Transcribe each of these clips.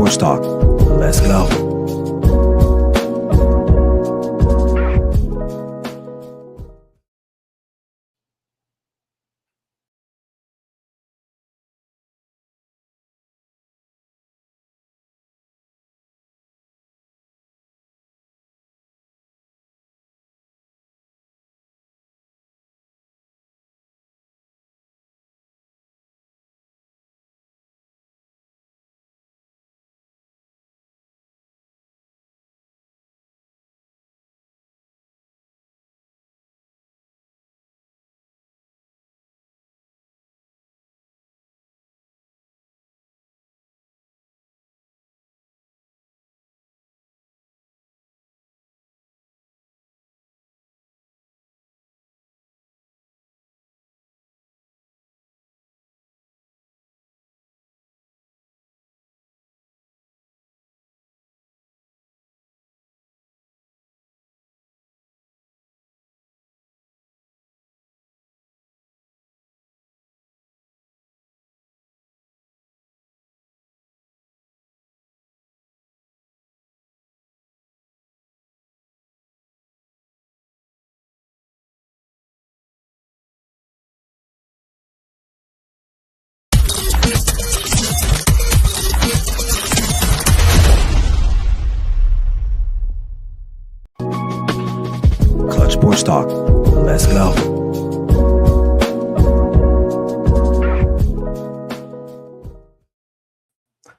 Sports Talk. Let's go. Clutch Sports Talk. Let's go.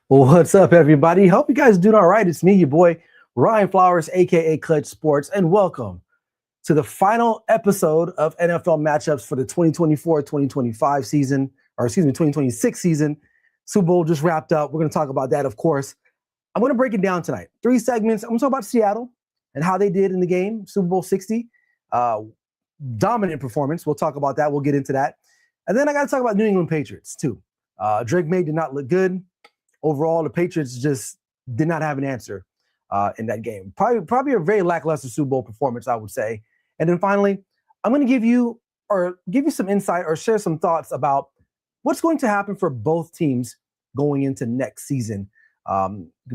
Well, what's up, everybody? Hope you guys are doing all right. It's me, your boy, Ryan Flowers, a.k.a. Clutch Sports, and welcome to the final episode of NFL matchups for the 2024-2025 season, or excuse me, 2026 season. Super Bowl just wrapped up. We're going to talk about that, of course. I'm going to break it down tonight. 3 segments. I'm going to talk about Seattle and how they did in the game, Super Bowl 60. Dominant performance. We'll talk about that. We'll get into that. And then I got to talk about New England Patriots, too. Drake Maye did not look good. Overall, the Patriots just did not have an answer in that game. Probably a very lackluster Super Bowl performance, I would say. And then finally, I'm going to give you some insight or share some thoughts about what's going to happen for both teams going into next season.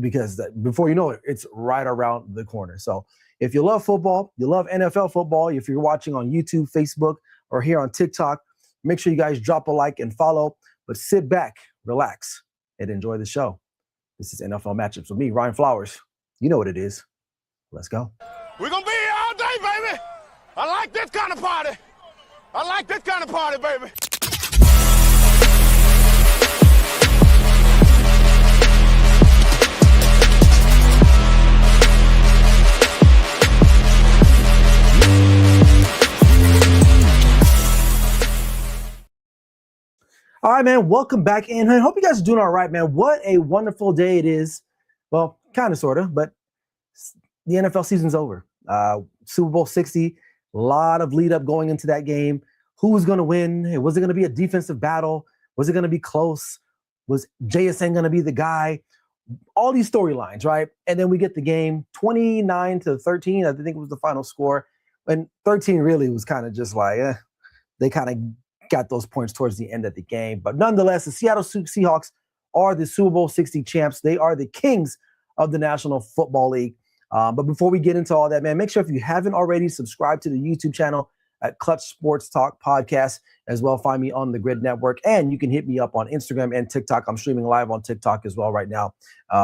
Because before you know it, it's right around the corner. So if you love football, you love NFL football, if you're watching on YouTube, Facebook, or here on TikTok, make sure you guys drop a like and follow. But sit back, relax, and enjoy the show. This is NFL Matchups with me, Ryan Flowers. You know what it is. Let's go. We're going to be here all day, baby. I like this kind of party. I like this kind of party, baby. All right, man, welcome back in. I hope you guys are doing all right, man. What a wonderful day it is. Well, kind of, sort of, but the NFL season's over. Super Bowl 60, a lot of lead up going into that game. Who was going to win? Was it going to be a defensive battle? Was it going to be close? Was JSN going to be the guy? All these storylines, right? And then we get the game 29-13. I think it was the final score. And 13 really was kind of just like, they kind of got those points towards the end of the game. But nonetheless, the Seattle Seahawks are the Super Bowl 60 champs. They are the kings of the National Football League. But before we get into all that, man, make sure if you haven't already, subscribe to the YouTube channel at Clutch Sports Talk Podcast. As well, find me on the Grid Network. And you can hit me up on Instagram and TikTok. I'm streaming live on TikTok as well right now.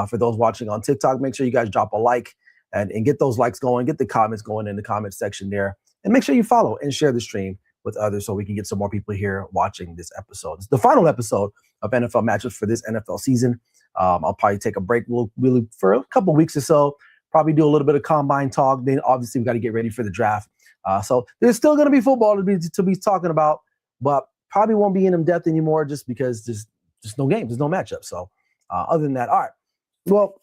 For those watching on TikTok, make sure you guys drop a like and get those likes going. Get the comments going in the comment section there. And make sure you follow and share the stream with others so we can get some more people here watching this episode. It's the final episode of NFL Matchups for this NFL season. I'll probably take a break really for a couple weeks or so, probably do a little bit of combine talk. Then obviously we got to get ready for the draft. So there's still going to be football to be talking about, but probably won't be in depth anymore just because there's just no games, there's no matchup. So other than that, all right. Well,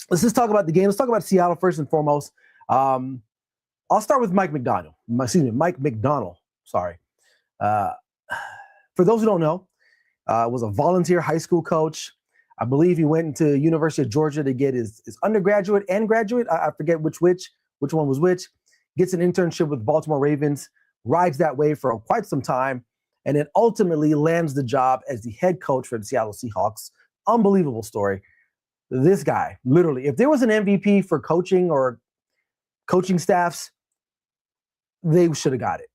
let's just talk about the game. Let's talk about Seattle first and foremost. I'll start with Mike Macdonald. Sorry. For those who don't know, was a volunteer high school coach. I believe he went into University of Georgia to get his undergraduate and graduate. I forget which one was which. Gets an internship with Baltimore Ravens, rides that wave for quite some time, and then ultimately lands the job as the head coach for the Seattle Seahawks. Unbelievable story. this guy, literally, if there was an MVP for coaching or coaching staffs, they should have got it.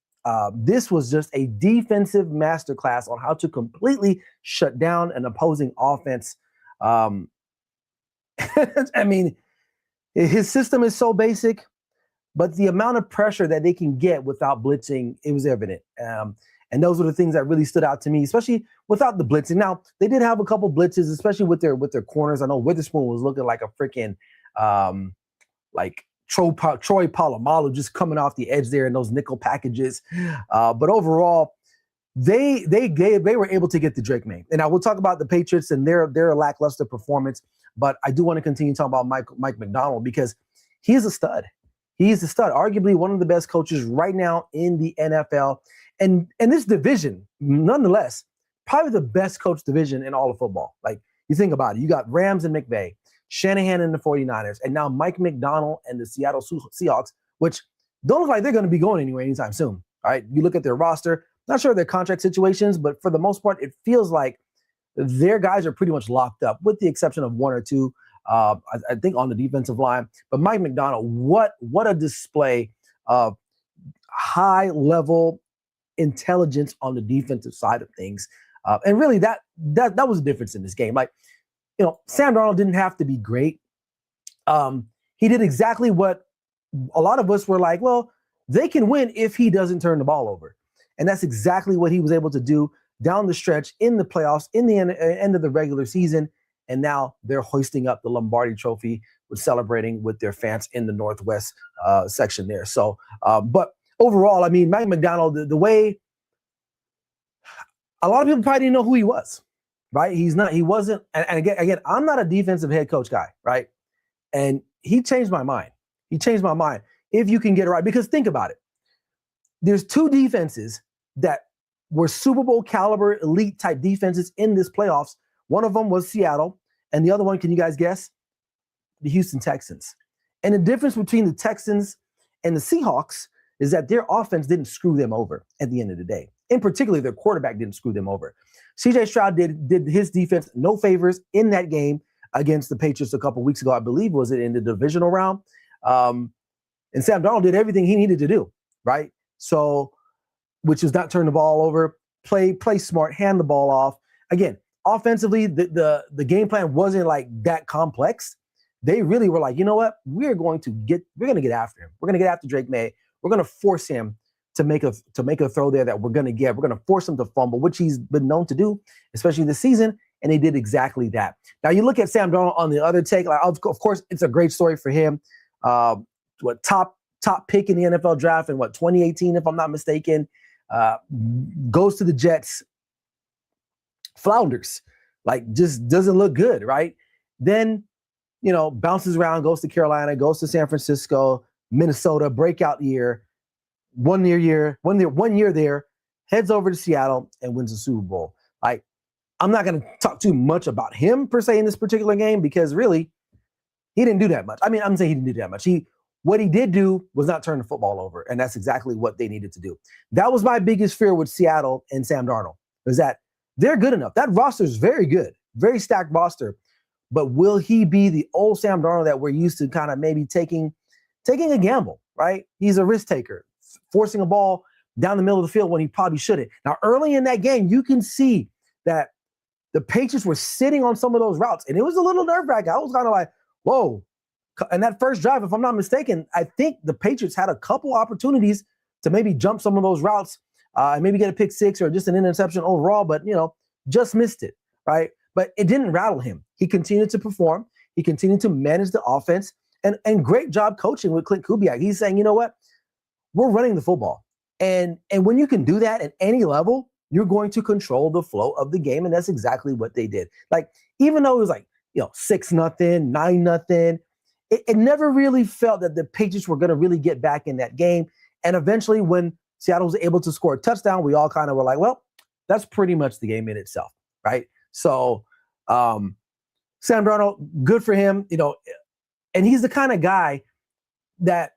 This was just a defensive masterclass on how to completely shut down an opposing offense. I mean, his system is so basic, but the amount of pressure that they can get without blitzing, it was evident. And those were the things that really stood out to me, especially without the blitzing. Now, they did have a couple blitzes, especially with their corners. I know Witherspoon was looking like a freaking like Troy Polamalu just coming off the edge there in those nickel packages. But overall, they were able to get the Drake Maye. And I will talk about the Patriots and their lackluster performance, but I do want to continue talking about Mike Macdonald because he is a stud. He is a stud, arguably one of the best coaches right now in the NFL. And this division, nonetheless, probably the best coach division in all of football. Like, you think about it. You got Rams and McVay, Shanahan and the 49ers, and now Mike Macdonald and the Seattle Seahawks, which don't look like they're going to be going anywhere anytime soon. All right, you look at their roster, not sure of their contract situations, but for the most part, it feels like their guys are pretty much locked up, with the exception of one or two, I think, on the defensive line. But Mike Macdonald, what a display of high-level intelligence on the defensive side of things. And really, that was the difference in this game. Like, Sam Darnold didn't have to be great. He did exactly what a lot of us were like, well, they can win if he doesn't turn the ball over. And that's exactly what he was able to do down the stretch in the playoffs, in the end of the regular season. And now they're hoisting up the Lombardi Trophy with celebrating with their fans in the Northwest section there. So, but overall, I mean, Mike Macdonald, the way a lot of people probably didn't know who he was, right? He wasn't. And again, I'm not a defensive head coach guy, right? And he changed my mind. He changed my mind. If you can get it right, because think about it. There's two defenses that were Super Bowl caliber elite type defenses in this playoffs. One of them was Seattle, and the other one, can you guys guess? The Houston Texans. And the difference between the Texans and the Seahawks is that their offense didn't screw them over at the end of the day. In particular, their quarterback didn't screw them over. CJ Stroud did his defense no favors in that game against the Patriots a couple weeks ago. I believe, was it in the divisional round? And Sam Darnold did everything he needed to do, right? So, which is not turn the ball over, play smart, hand the ball off. Again, offensively, the game plan wasn't like that complex. They really were like, you know what? We're going to get after him. We're going to get after Drake Maye. We're going to force him to make a throw there that we're going to get. We're going to force him to fumble, which he's been known to do, especially this season. And they did exactly that. Now you look at Sam Darnold on the other take. Like, of course, it's a great story for him. Top pick in the NFL draft in 2018, if I'm not mistaken. Goes to the Jets, flounders, like just doesn't look good, right? Then, bounces around, goes to Carolina, goes to San Francisco, Minnesota, breakout year, one year there, heads over to Seattle and wins the Super Bowl. Like, I'm not going to talk too much about him per se in this particular game because really, he didn't do that much. I mean, I'm saying he didn't do that much. What he did do was not turn the football over, and that's exactly what they needed to do. That was my biggest fear with Seattle and Sam Darnold, is that they're good enough. That roster is very good, very stacked roster, but will he be the old Sam Darnold that we're used to kind of maybe taking a gamble, right? He's a risk taker, forcing a ball down the middle of the field when he probably shouldn't. Now, early in that game, you can see that the Patriots were sitting on some of those routes, and it was a little nerve-wracking. I was kind of like, whoa. And that first drive, if I'm not mistaken, I think the Patriots had a couple opportunities to maybe jump some of those routes and maybe get a pick six or just an interception overall, but, just missed it, right? But it didn't rattle him. He continued to perform. He continued to manage the offense, and great job coaching with Clint Kubiak. He's saying, you know what? We're running the football. And when you can do that at any level, you're going to control the flow of the game, and that's exactly what they did. Like, even though it was like, 6-0, 9-0, it never really felt that the Patriots were going to really get back in that game. And eventually, when Seattle was able to score a touchdown, we all kind of were like, well, that's pretty much the game in itself, right? So, Sam Darnold, good for him, and he's the kind of guy that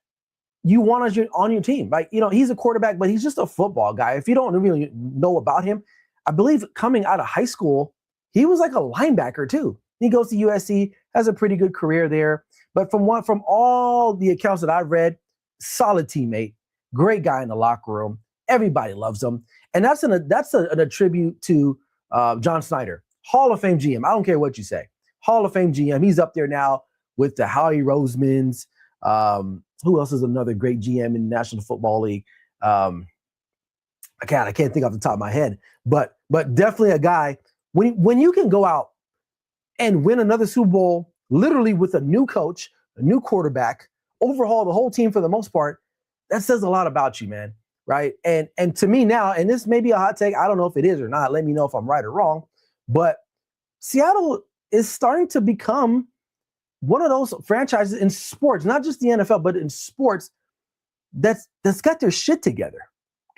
you want on your team, right? He's a quarterback, but he's just a football guy. If you don't really know about him, I believe coming out of high school, he was like a linebacker too. He goes to USC, has a pretty good career there. But from all the accounts that I've read, solid teammate, great guy in the locker room. Everybody loves him, and that's an attribute to John Snyder, Hall of Fame GM. I don't care what you say, Hall of Fame GM. He's up there now with the Howie Rosemans. Who else is another great GM in the National Football League? I can't think off the top of my head, but definitely a guy. When you can go out and win another Super Bowl, literally with a new coach, a new quarterback, overhaul the whole team for the most part, that says a lot about you, man. Right? And to me now, and this may be a hot take, I don't know if it is or not. Let me know if I'm right or wrong. But Seattle is starting to become one of those franchises in sports, not just the NFL, but in sports that's got their shit together.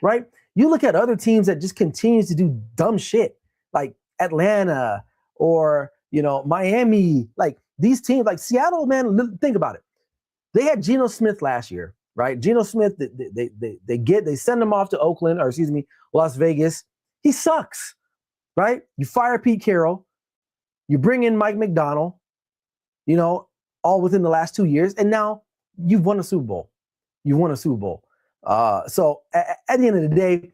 Right? You look at other teams that just continues to do dumb shit, like Atlanta or Miami, like these teams, like Seattle, man, think about it. They had Geno Smith last year, right? Geno Smith, they send him off to Oakland, or excuse me, Las Vegas. He sucks, right? You fire Pete Carroll, you bring in Mike McDonald, all within the last 2 years, and now you've won a Super Bowl. You won a Super Bowl. So at the end of the day,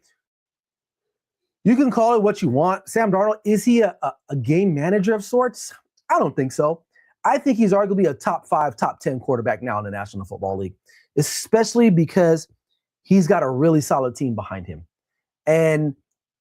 you can call it what you want. Sam Darnold, is he a game manager of sorts? I don't think so. I think he's arguably a top 5, top 10 quarterback now in the National Football League, especially because he's got a really solid team behind him. And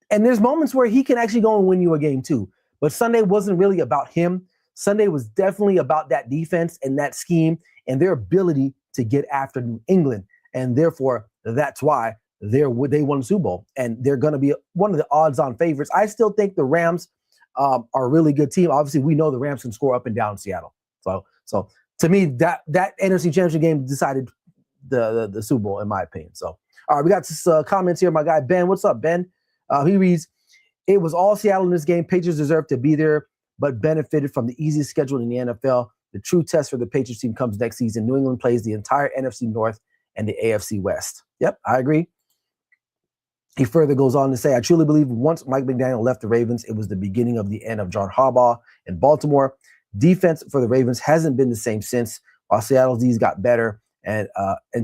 there's moments where he can actually go and win you a game too. But Sunday wasn't really about him. Sunday was definitely about that defense and that scheme and their ability to get after New England. And therefore, that's why they won the Super Bowl. And they're going to be one of the odds-on favorites. I still think the Rams are a really good team. Obviously, we know the Rams can score up and down Seattle. So to me, that NFC Championship game decided the Super Bowl, in my opinion. So, all right, we got some comments here. My guy, Ben. What's up, Ben? He reads, it was all Seattle in this game. Patriots deserved to be there, but benefited from the easiest schedule in the NFL. The true test for the Patriots team comes next season. New England plays the entire NFC North and the AFC West. Yep, I agree. He further goes on to say, I truly believe once Mike McDaniel left the Ravens, it was the beginning of the end of John Harbaugh in Baltimore. Defense for the Ravens hasn't been the same since, while Seattle's D's got better. And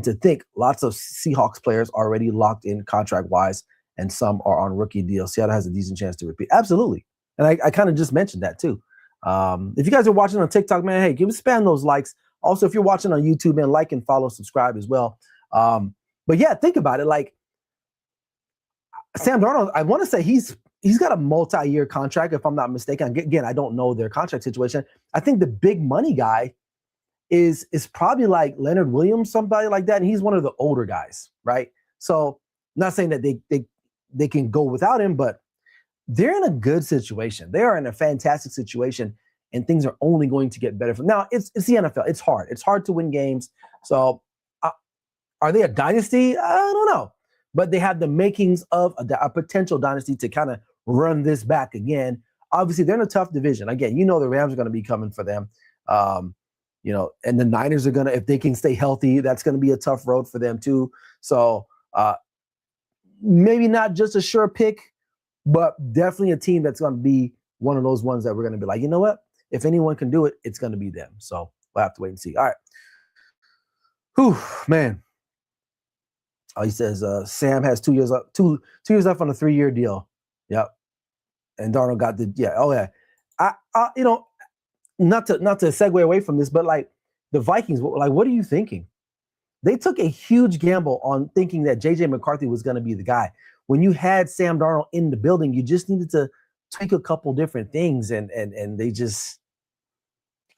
to think, lots of Seahawks players already locked in contract-wise, and some are on rookie deals. Seattle has a decent chance to repeat. Absolutely. And I kind of just mentioned that too. If you guys are watching on TikTok, man, hey, spam those likes. Also, if you're watching on YouTube, man, like and follow, subscribe as well. But yeah, think about it. Like Sam Darnold, I want to say he's got a multi-year contract, if I'm not mistaken. Again, I don't know their contract situation. I think the big money guy is probably like Leonard Williams, somebody like that, and he's one of the older guys, right? So, not saying that they can go without him, but they're in a good situation. They are in a fantastic situation, and things are only going to get better. Now, it's the NFL. It's hard. It's hard to win games. So, are they a dynasty? I don't know. But they have the makings of a potential dynasty to kind of run this back again. Obviously, they're in a tough division. Again, the Rams are going to be coming for them. And the Niners are going to, if they can stay healthy, that's going to be a tough road for them too. So maybe not just a sure pick, but definitely a team that's going to be one of those ones that we're going to be like, you know what? If anyone can do it, it's going to be them. So we'll have to wait and see. All right. Whew, man. He says Sam has 2 years left, two years left on a 3-year deal. Yep. And Darnold got oh yeah. I not to segue away from this, but like the Vikings, like, what are you thinking? They took a huge gamble on thinking that JJ McCarthy was going to be the guy. When you had Sam Darnold in the building, you just needed to tweak a couple different things, and they just,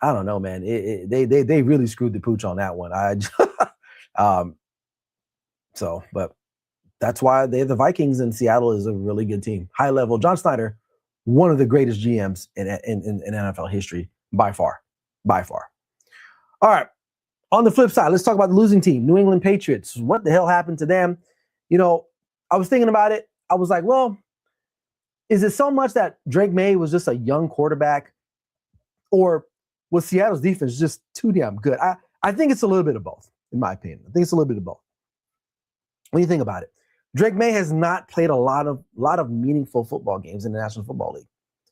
I don't know, man. They really screwed the pooch on that one. But that's why they're the Vikings, and Seattle is a really good team. High level. John Snyder, one of the greatest GMs in NFL history by far. All right. On the flip side, let's talk about the losing team, New England Patriots. What the hell happened to them? I was thinking about it. I was like, well, is it so much that Drake Maye was just a young quarterback, or was Seattle's defense just too damn good? I think it's a little bit of both, in my opinion. I think it's a little bit of both. When you think about it, Drake Maye has not played a lot of meaningful football games in the National Football League.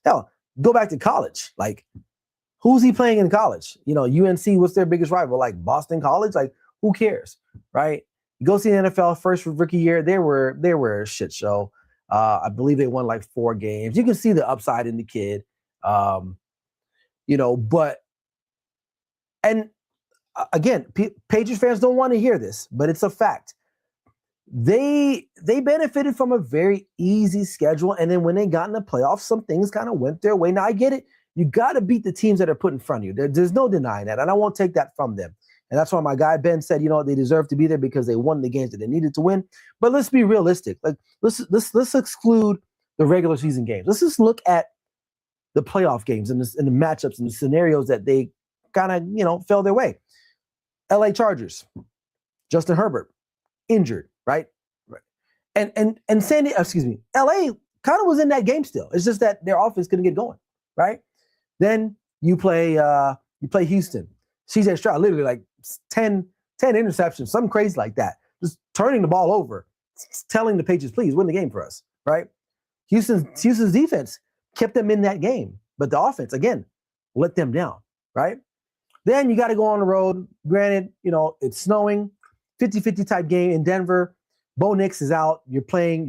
Hell, go back to college. Like, Who's he playing in college? You know, UNC, what's their biggest rival? Like Boston College? Like, who cares, right? You go see the NFL first rookie year, they were a shit show. I believe they won like 4 games. You can see the upside in the kid. You know, but and again, Patriots fans don't want to hear this, but it's a fact. They benefited from a very easy schedule, and then when they got in the playoffs, some things kind of went their way. Now I get it. You got to beat the teams that are put in front of you. There's no denying that, and I won't take that from them. And that's why my guy Ben said, you know, they deserve to be there because they won the games that they needed to win. But let's be realistic. Like let's exclude the regular season games. Let's just look at the playoff games and the matchups and the scenarios that they kind of, you know, fell their way. LA Chargers, Justin Herbert, injured, right? And LA kind of was in that game still. It's just that their offense couldn't get going, right? Then you play Houston. CJ Stroud literally like 10 interceptions, something crazy like that. Just turning the ball over, telling the Patriots, please win the game for us, right? Houston's defense kept them in that game, but the offense, again, let them down, right? Then you got to go on the road. Granted, you know, it's snowing, 50-50 type game in Denver. Bo Nix is out. You're playing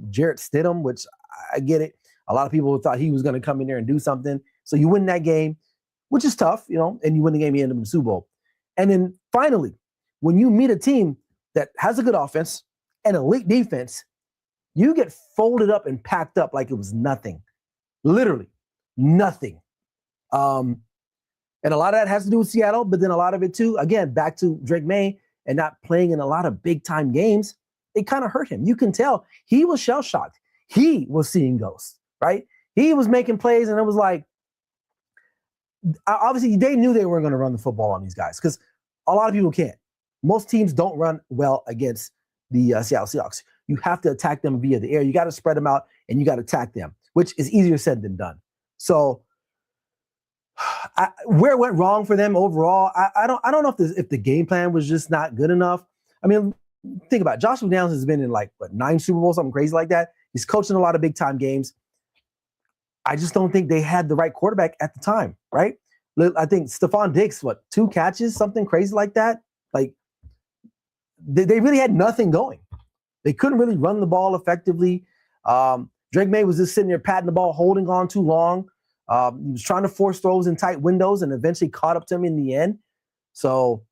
Jarrett Stidham, which I get it. A lot of people thought he was going to come in there and do something. So you win that game, which is tough, you know, and you win the game, you end up in the Super Bowl. And then finally, when you meet a team that has a good offense and elite defense, you get folded up and packed up like it was nothing. Literally nothing. And a lot of that has to do with Seattle, but then a lot of it too, again, back to Drake Maye and not playing in a lot of big time games, it kind of hurt him. You can tell he was shell shocked. He was seeing ghosts, right? He was making plays and it was like, obviously they knew they weren't going to run the football on these guys because a lot of people can't. Most teams don't run well against the Seattle Seahawks. You have to attack them via the air. You got to spread them out and you got to attack them, which is easier said than done. So where it went wrong for them overall, I don't know if the game plan was just not good enough. I mean, think about it. Josh McDaniels has been in like 9 Super Bowls, something crazy like that. He's coaching a lot of big time games. I just don't think they had the right quarterback at the time, right? I think Stephon Diggs, 2 catches, something crazy like that. Like they really had nothing going. They couldn't really run the ball effectively. Drake Maye was just sitting there patting the ball, holding on too long. He was trying to force throws in tight windows and eventually caught up to him in the end. So,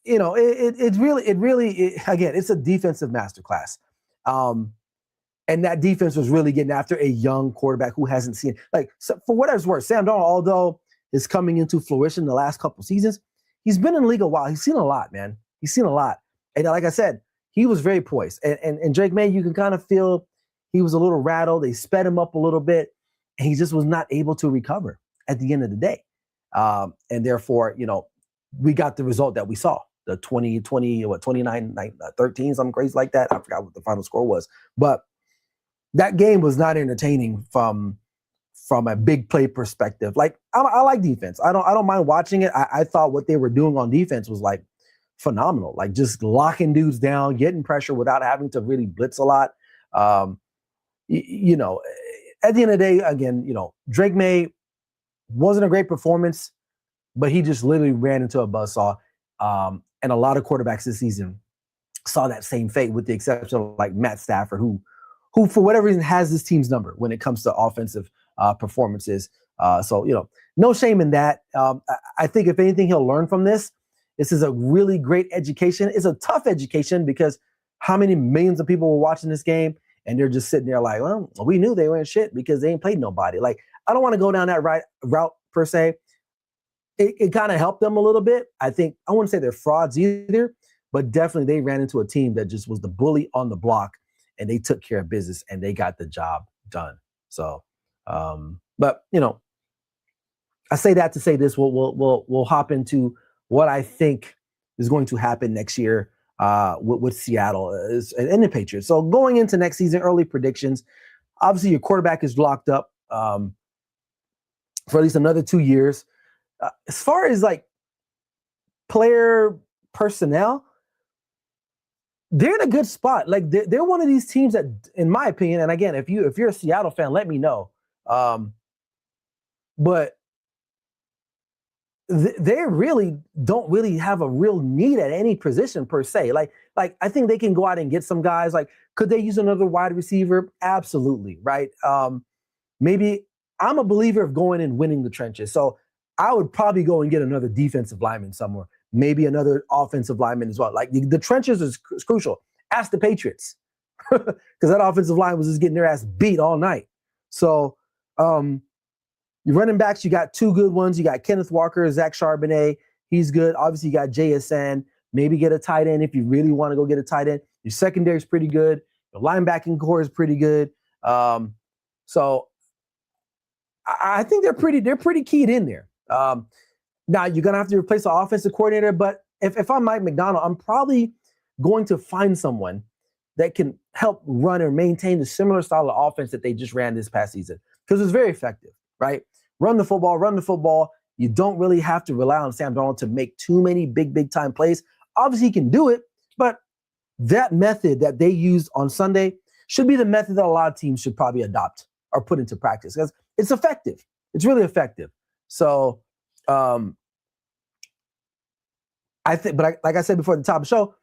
you know, it really, again, it's a defensive masterclass. And that defense was really getting after a young quarterback who hasn't seen, like, so for whatever it's worth, Sam Darnold, although is coming into fruition the last couple seasons, he's been in the league a while. He's seen a lot, man. He's seen a lot. And like I said, he was very poised. And Drake Maye, you can kind of feel he was a little rattled. They sped him up a little bit, and he just was not able to recover at the end of the day. And therefore, you know, we got the result that we saw, the 29-13, something crazy like that. I forgot what the final score was. But that game was not entertaining from a big play perspective. Like, I like defense. I don't mind watching it. I thought what they were doing on defense was like phenomenal. Like just locking dudes down, getting pressure without having to really blitz a lot. You know, at the end of the day, again, you know, Drake Maye wasn't a great performance, but he just literally ran into a buzzsaw. And a lot of quarterbacks this season saw that same fate, with the exception of like Matt Stafford, who for whatever reason has this team's number when it comes to offensive performances. So, you know, no shame in that. I think if anything, he'll learn from this. This is a really great education. It's a tough education because how many millions of people were watching this game and they're just sitting there like, well, we knew they were in shit because they ain't played nobody. Like, I don't want to go down that route per se. It kind of helped them a little bit. I think, I wouldn't say they're frauds either, but definitely they ran into a team that just was the bully on the block, and they took care of business and they got the job done. So, but you know, I say that to say this. We'll hop into what I think is going to happen next year with Seattle and the Patriots. So going into next season, early predictions. Obviously, your quarterback is locked up for at least another 2 years. As far as like player personnel, they're in a good spot. Like they're one of these teams that, in my opinion, and again, if you're a Seattle fan, let me know. But they really don't really have a real need at any position per se. Like I think they can go out and get some guys. Like, could they use another wide receiver? Absolutely, right? Maybe I'm a believer of going and winning the trenches. So I would probably go and get another defensive lineman somewhere, maybe another offensive lineman as well. Like the trenches is crucial. Ask the Patriots, because that offensive line was just getting their ass beat all night. So your running backs, you got two good ones. You got Kenneth Walker, Zach Charbonnet. He's good. Obviously, you got JSN. Maybe get a tight end if you really want to go get a tight end. Your secondary is pretty good. Your linebacking core is pretty good. So I think they're pretty keyed in there. Now you're gonna have to replace the offensive coordinator, but if I'm Mike McDonald, I'm probably going to find someone that can help run or maintain the similar style of offense that they just ran this past season, because it's very effective, right? Run the football. You don't really have to rely on Sam Darnold to make too many big time plays. Obviously, he can do it, but that method that they used on Sunday should be the method that a lot of teams should probably adopt or put into practice, because it's effective. It's really effective. So I think, but like I said before at the top of the show,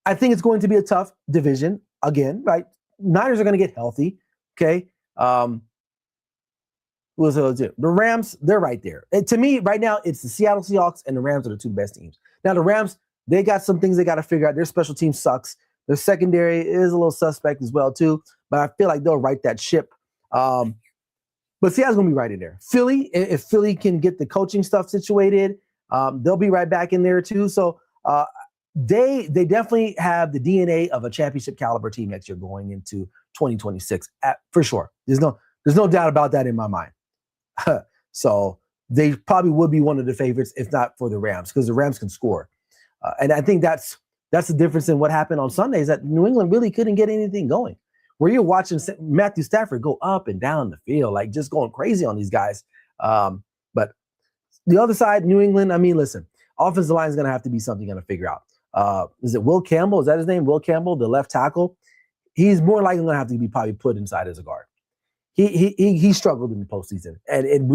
I think it's going to be a tough division again, right? Niners are going to get healthy. Okay. The Rams, they're right there. And to me, right now, it's the Seattle Seahawks and the Rams are the two best teams. Now, the Rams, they got some things they got to figure out. Their special team sucks. Their secondary is a little suspect as well, too. But I feel like they'll right that ship. But Seattle's going to be right in there. Philly, if Philly can get the coaching stuff situated, they'll be right back in there, too. So they definitely have the DNA of a championship caliber team next year going into 2026, for sure. There's no doubt about that in my mind. So they probably would be one of the favorites, if not for the Rams, because the Rams can score. And I think that's the difference in what happened on Sunday, is that New England really couldn't get anything going. Where you're watching Matthew Stafford go up and down the field, like just going crazy on these guys. But the other side, New England, I mean, listen, offensive line is going to have to be something you're going to figure out. Is it Will Campbell? Is that his name? Will Campbell, the left tackle? He's more likely going to have to be probably put inside as a guard. He struggled in the postseason, and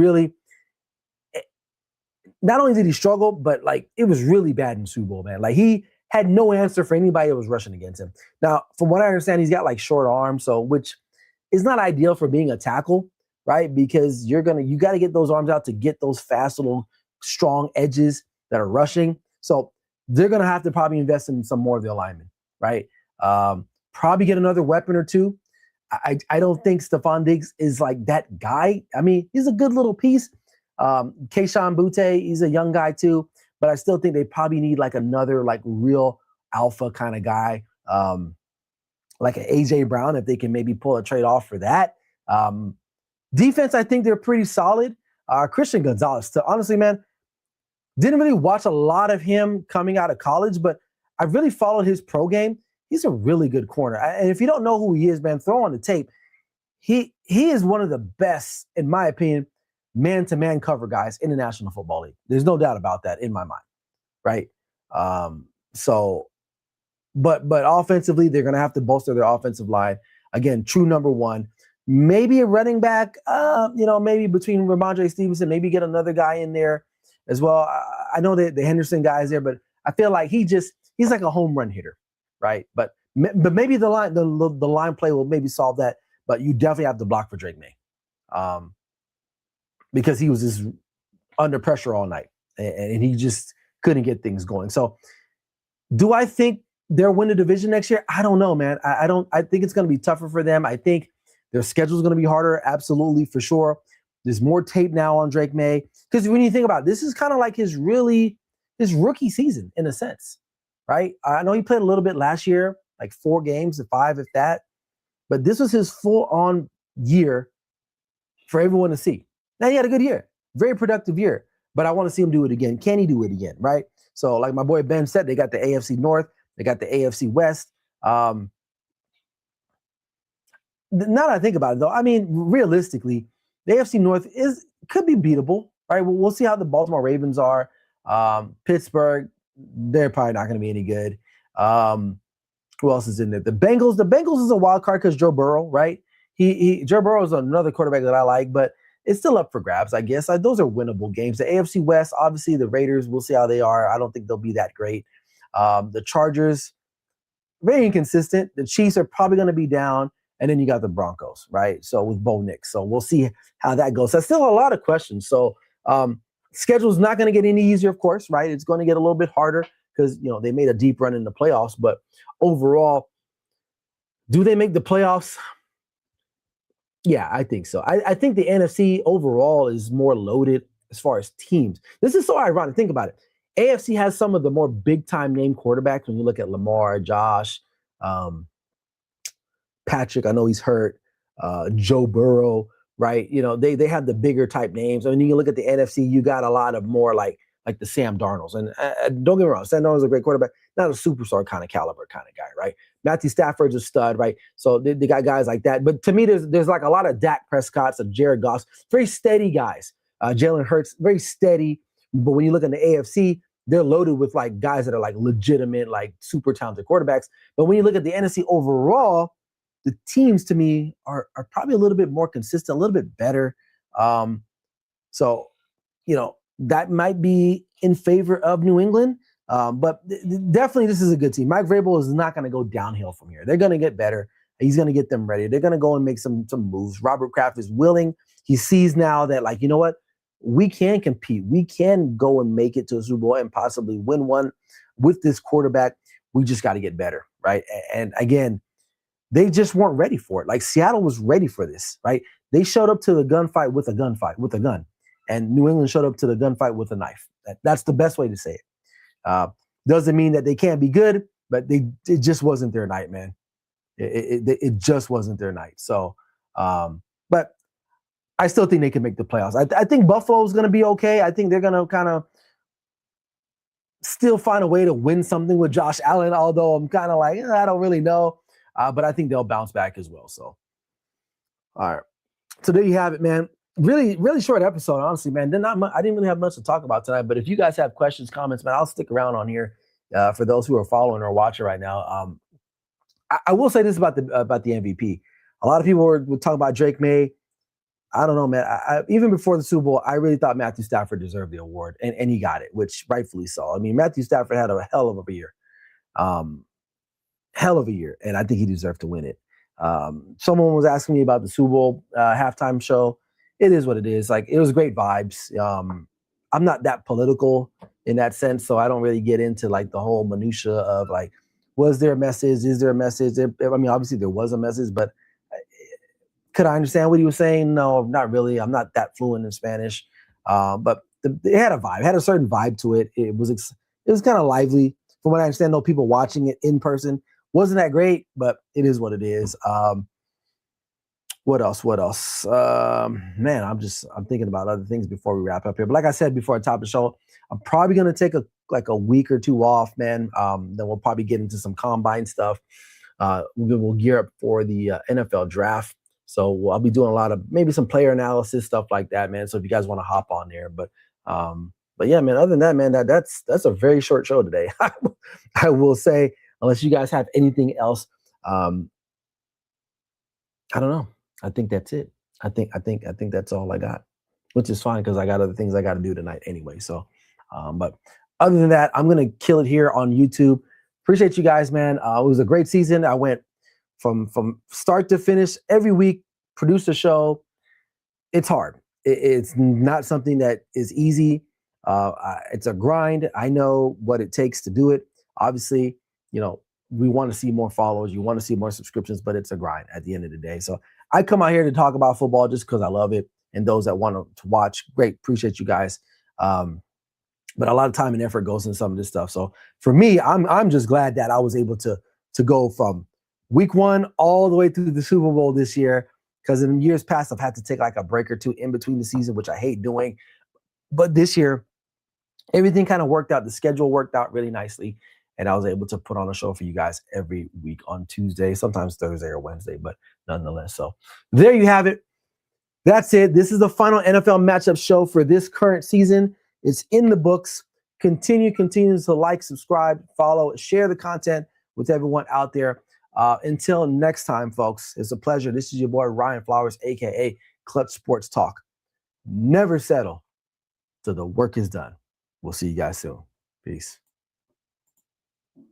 not only did he struggle, but like it was really bad in the Super Bowl, man. Like he had no answer for anybody that was rushing against him. Now, from what I understand, he's got like short arms, so which is not ideal for being a tackle, right? Because you got to get those arms out to get those fast little strong edges that are rushing. So they're gonna have to probably invest in some more of the linemen, right? Probably get another weapon or two. I don't think Stephon Diggs is like that guy. I mean, he's a good little piece. Keyshawn Butte, he's a young guy too, but I still think they probably need like another like real alpha kind of guy, like an AJ Brown, if they can maybe pull a trade off for that. Defense, I think they're pretty solid. Christian Gonzalez, honestly, man, didn't really watch a lot of him coming out of college, but I really followed his pro game. He's a really good corner. And if you don't know who he is, man, throw on the tape. He is one of the best, in my opinion, man-to-man cover guys in the National Football League. There's no doubt about that in my mind, right? But offensively, they're going to have to bolster their offensive line. Again, true number one. Maybe a running back, maybe between Ramondre Stevenson, maybe get another guy in there as well. I know that the Henderson guy is there, but I feel like he's like a home run hitter. Right, but maybe the line play will maybe solve that. But you definitely have to block for Drake Maye, because he was just under pressure all night, and he just couldn't get things going. So, do I think they'll win the division next year? I don't know, man. I don't. I think it's going to be tougher for them. I think their schedule is going to be harder, absolutely for sure. There's more tape now on Drake Maye, because when you think about it, this is kind of like his rookie season in a sense. Right? I know he played a little bit last year, like 4 games to 5, if that. But this was his full-on year for everyone to see. Now, he had a good year. Very productive year. But I want to see him do it again. Can he do it again? Right? So, like my boy Ben said, they got the AFC North. They got the AFC West. Now that I think about it, though, I mean, realistically, the AFC North could be beatable. Right? We'll see how the Baltimore Ravens are. Pittsburgh, they're probably not going to be any good. Who else is in there? The Bengals is a wild card because Joe Burrow, right? Joe Burrow is another quarterback that I like, but it's still up for grabs, I guess. Those are winnable games. The AFC West, obviously, the Raiders, we'll see how they are. I don't think they'll be that great. The Chargers, very inconsistent. The Chiefs are probably going to be down. And then you got the Broncos, right? So with Bo Nix. So we'll see how that goes. That's still a lot of questions. So schedule's not going to get any easier, of course, right? It's going to get a little bit harder because, they made a deep run in the playoffs. But overall, do they make the playoffs? Yeah, I think so. I think the NFC overall is more loaded as far as teams. This is so ironic. Think about it. AFC has some of the more big-time name quarterbacks when you look at Lamar, Josh, Patrick, I know he's hurt. Joe Burrow, right? They have the bigger type names. I mean, you look at the NFC, you got a lot of more like the Sam Darnolds. And don't get me wrong, Sam Darnold's a great quarterback, not a superstar kind of caliber kind of guy, right? Matthew Stafford's a stud, right? So they got guys like that. But to me, there's like a lot of Dak Prescott's, of Jared Goff's, very steady guys. Jalen Hurts, very steady. But when you look at the AFC, they're loaded with like guys that are like legitimate, like super talented quarterbacks. But when you look at the NFC overall, the teams to me are probably a little bit more consistent, a little bit better. So, that might be in favor of New England. But definitely this is a good team. Mike Vrabel is not going to go downhill from here. They're going to get better. He's going to get them ready. They're going to go and make some moves. Robert Kraft is willing. He sees now that, like, you know what? We can compete. We can go and make it to a Super Bowl and possibly win one with this quarterback. We just got to get better, right? And again, they just weren't ready for it. Like Seattle was ready for this, right? They showed up to the gunfight with a gun. And New England showed up to the gunfight with a knife. That's the best way to say it. Doesn't mean that they can't be good, but it just wasn't their night, man. It just wasn't their night. So, but I still think they can make the playoffs. I think Buffalo's going to be okay. I think they're going to kind of still find a way to win something with Josh Allen, although I'm kind of like, I don't really know. But I think they'll bounce back as well. So, all right. So there you have it, man. Really, really short episode, honestly, man. I didn't really have much to talk about tonight. But if you guys have questions, comments, man, I'll stick around on here for those who are following or watching right now. I will say this about the MVP. A lot of people would talk about Drake Maye. I don't know, man. Even before the Super Bowl, I really thought Matthew Stafford deserved the award, and he got it, which rightfully so. I mean, Matthew Stafford had a hell of a year. Hell of a year, and I think he deserved to win it. Someone was asking me about the Super Bowl halftime show. It is what it is. Like, it was great vibes. I'm not that political in that sense, so I don't really get into like the whole minutia of like, was there a message? Is there a message? I mean, obviously there was a message, but could I understand what he was saying? No, not really. I'm not that fluent in Spanish, but it had a vibe. It had a certain vibe to it. It was kind of lively. From what I understand, though, people watching it in person wasn't that great, but it is what it is. What else? Man, I'm thinking about other things before we wrap up here. But like I said before I top the show, I'm probably going to take a week or two off, man. Then we'll probably get into some combine stuff. We'll gear up for the NFL draft. So I'll be doing a lot of maybe some player analysis, stuff like that, man. So if you guys want to hop on there, but yeah, man, other than that, man, that's a very short show today. I will say, unless you guys have anything else, I don't know. I think that's it. I think that's all I got, which is fine because I got other things I got to do tonight anyway. So, but other than that, I'm going to kill it here on YouTube. Appreciate you guys, man. It was a great season. I went from start to finish every week, produced a show. It's hard. It's not something that is easy. It's a grind. I know what it takes to do it. Obviously, we want to see more followers. You want to see more subscriptions, but it's a grind at the end of the day. So I come out here to talk about football just because I love it. And those that want to watch, great. Appreciate you guys. But a lot of time and effort goes into some of this stuff. So for me, I'm just glad that I was able to go from week one all the way through the Super Bowl this year. Because in years past, I've had to take like a break or two in between the season, which I hate doing. But this year, everything kind of worked out. The schedule worked out really nicely. And I was able to put on a show for you guys every week on Tuesday, sometimes Thursday or Wednesday, but nonetheless. So there you have it. That's it. This is the final NFL matchup show for this current season. It's in the books. Continue to like, subscribe, follow, share the content with everyone out there. Until next time, folks, it's a pleasure. This is your boy, Ryan Flowers, a.k.a. Clutch Sports Talk. never settle till the work is done. We'll see you guys soon. Peace.